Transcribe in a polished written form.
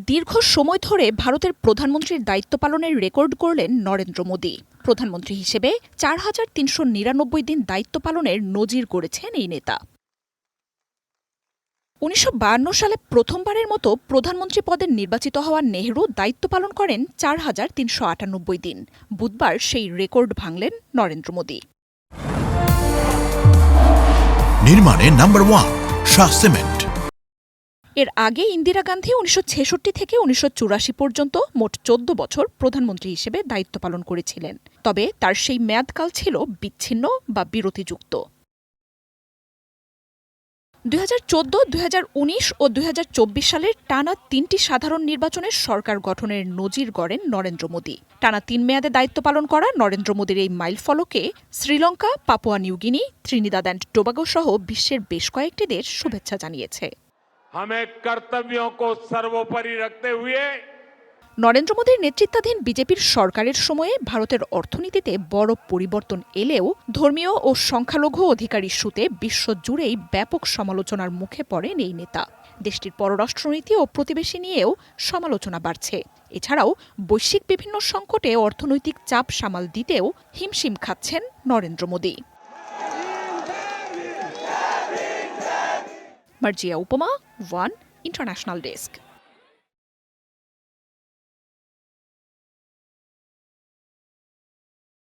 দীর্ঘ সময় ধরে ভারতের প্রধানমন্ত্রীর দায়িত্ব পালনের রেকর্ড করলেন নরেন্দ্র মোদী। প্রধানমন্ত্রী হিসেবে ৪,৩৯৯ দিন দায়িত্ব পালনের নজির গড়েছেন এই নেতা। ১৯৫২ সালে প্রথমবারের মতো প্রধানমন্ত্রী পদে নির্বাচিত হওয়া নেহরু দায়িত্ব পালন করেন ৪,৩৯৮ দিন। বুধবার সেই রেকর্ড ভাঙলেন নরেন্দ্র মোদী। নির্মাণে নাম্বার 1 শাহ সিমেন্ট। এর আগে ইন্দিরা গান্ধী ১৯৬৬ থেকে ১৯৮৪ পর্যন্ত মোট ১৪ বছর প্রধানমন্ত্রী হিসেবে দায়িত্ব পালন করেছিলেন। তবে তার সেই মেয়াদকাল ছিল বিচ্ছিন্ন বা বিরতিযুক্ত। ২০১৪, ২০১৯ ও ২০২৪ সালের টানা ৩টি সাধারণ নির্বাচনের সরকার গঠনের নজির গড়েন নরেন্দ্র মোদী। টানা ৩ মেয়াদে দায়িত্ব পালন করা নরেন্দ্র মোদীর এই মাইলফলকে Sri Lanka, Papua New Guinea, Trinidad and Tobago সহ বিশ্বের বেশ কয়েকটি দেশ শুভেচ্ছা জানিয়েছে। নরেন্দ্র মোদীর নেতৃত্বাধীন বিজেপির সরকারের সময়ে ভারতের অর্থনীতিতে বড় পরিবর্তন এলেও ধর্মীয় ও সংখ্যালঘু অধিকার ইস্যুতে বিশ্বজুড়েই ব্যাপক সমালোচনার মুখে পড়েন এই নেতা। দেশটির পররাষ্ট্রনীতি ও প্রতিবেশী নিয়েও সমালোচনা বাড়ছে। এছাড়াও বৈশ্বিক বিভিন্ন সংকটে অর্থনৈতিক চাপ সামাল দিতেও হিমশিম খাচ্ছেন নরেন্দ্র মোদী। মার্জিয়া উপমা, ওয়ান ইন্টারন্যাশনাল ডেস্ক।